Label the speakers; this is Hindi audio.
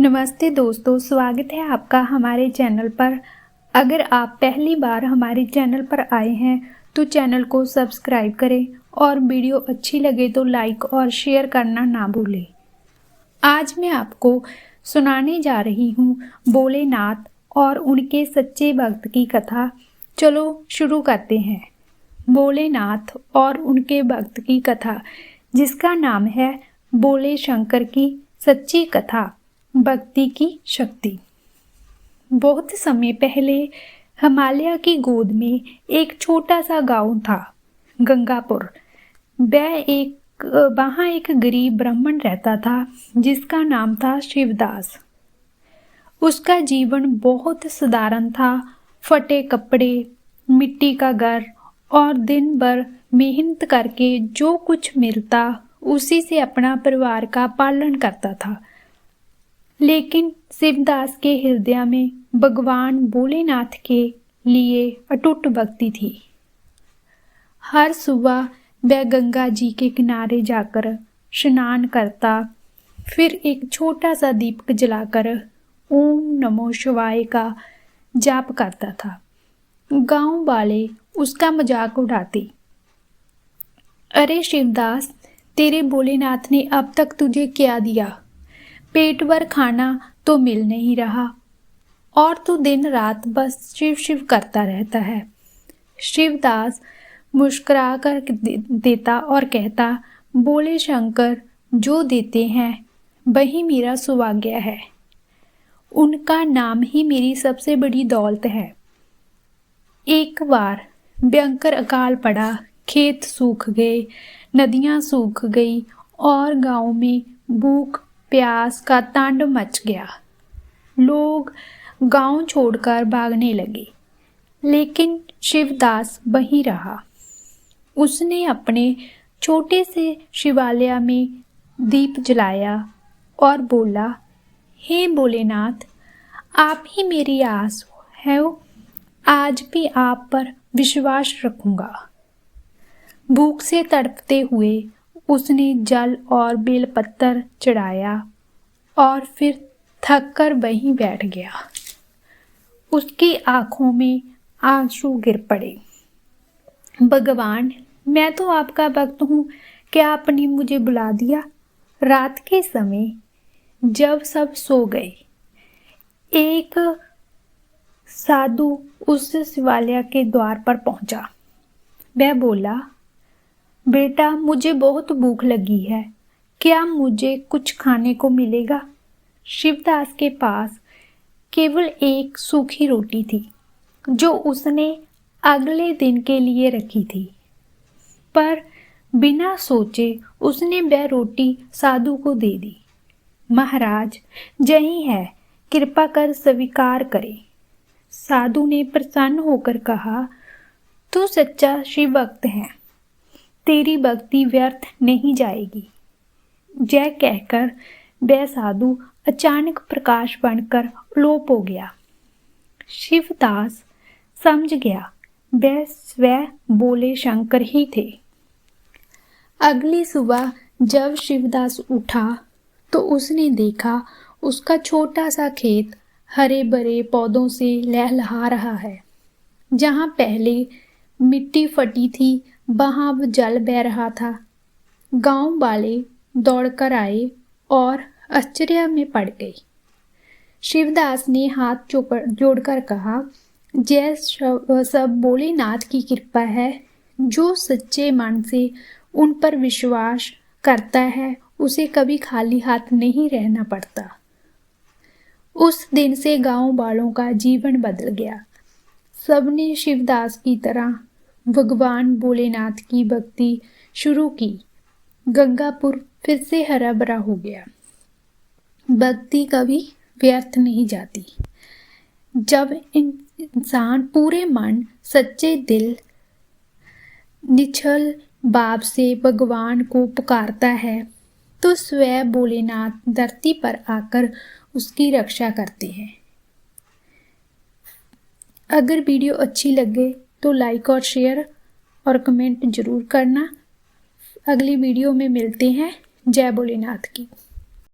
Speaker 1: नमस्ते दोस्तों, स्वागत है आपका हमारे चैनल पर। अगर आप पहली बार हमारे चैनल पर आए हैं तो चैनल को सब्सक्राइब करें और वीडियो अच्छी लगे तो लाइक और शेयर करना ना भूलें। आज मैं आपको सुनाने जा रही हूँ भोलेनाथ और उनके सच्चे भक्त की कथा। चलो शुरू करते हैं। भोलेनाथ और उनके भक्त की कथा, जिसका नाम है भोले शंकर की सच्ची कथा, भक्ति की शक्ति। बहुत समय पहले हिमालय की गोद में एक छोटा सा गांव था, गंगापुर। वहाँ एक गरीब ब्राह्मण रहता था जिसका नाम था शिवदास। उसका जीवन बहुत साधारण था। फटे कपड़े, मिट्टी का घर और दिन भर मेहनत करके जो कुछ मिलता उसी से अपना परिवार का पालन करता था। लेकिन शिवदास के हृदय में भगवान भोलेनाथ के लिए अटूट भक्ति थी। हर सुबह वह गंगा जी के किनारे जाकर स्नान करता, फिर एक छोटा सा दीपक जलाकर ओम नमो शिवाय का जाप करता था। गांव वाले उसका मजाक उड़ाते, अरे शिवदास, तेरे भोलेनाथ ने अब तक तुझे क्या दिया? पेट भर खाना तो मिल नहीं रहा और तू दिन रात बस शिव शिव करता रहता है। शिवदास मुस्कुरा कर देता और कहता, भोले शंकर जो देते हैं वही मेरा सौभाग्य है। उनका नाम ही मेरी सबसे बड़ी दौलत है। एक बार भयंकर अकाल पड़ा, खेत सूख गए, नदियां सूख गई और गांव में भूख प्यास का तांडव मच गया। लोग गांव छोड़कर भागने लगे, लेकिन शिवदास वहीं रहा। उसने अपने छोटे से शिवालय में दीप जलाया और बोला, हे भोलेनाथ, आप ही मेरी आस है, आज भी आप पर विश्वास रखूंगा। भूख से तड़पते हुए उसने जल और बेलपत्र चढ़ाया और फिर थक कर वहीं बैठ गया। उसकी आंखों में आंसू गिर पड़े। भगवान, मैं तो आपका भक्त हूँ, क्या आपने मुझे बुला दिया? रात के समय जब सब सो गए, एक साधु उस शिवालय के द्वार पर पहुंचा। वह बोला, बेटा, मुझे बहुत भूख लगी है, क्या मुझे कुछ खाने को मिलेगा? शिवदास के पास केवल एक सूखी रोटी थी जो उसने अगले दिन के लिए रखी थी, पर बिना सोचे उसने वह रोटी साधु को दे दी। महाराज, यही है, कृपा कर स्वीकार करें। साधु ने प्रसन्न होकर कहा, तू सच्चा शिव भक्त है, तेरी भक्ति व्यर्थ नहीं जाएगी। जय कहकर वह साधु अचानक प्रकाश बनकर लोप हो गया। शिवदास समझ गया वह स्वयं भोले शंकर ही थे। अगली सुबह जब शिवदास उठा तो उसने देखा उसका छोटा सा खेत हरे भरे पौधों से लहलहा रहा है। जहाँ पहले मिट्टी फटी थी वहाँ अब जल बह रहा था। गांव वाले दौड़कर आए और आश्चर्य में पड़ गए। शिवदास ने हाथ जोड़कर कहा, जय सब भोलेनाथ की कृपा है। जो सच्चे मन से उन पर विश्वास करता है उसे कभी खाली हाथ नहीं रहना पड़ता। उस दिन से गांव वालों का जीवन बदल गया। सबने शिवदास की तरह भगवान भोलेनाथ की भक्ति शुरू की। गंगापुर फिर से हरा भरा हो गया। भक्ति कभी व्यर्थ नहीं जाती। जब इंसान पूरे मन, सच्चे दिल, निश्चल भाव से भगवान को पुकारता है तो स्वयं भोलेनाथ धरती पर आकर उसकी रक्षा करते हैं। अगर वीडियो अच्छी लगे तो लाइक और शेयर और कमेंट जरूर करना। अगली वीडियो में मिलते हैं। जय भोलेनाथ की।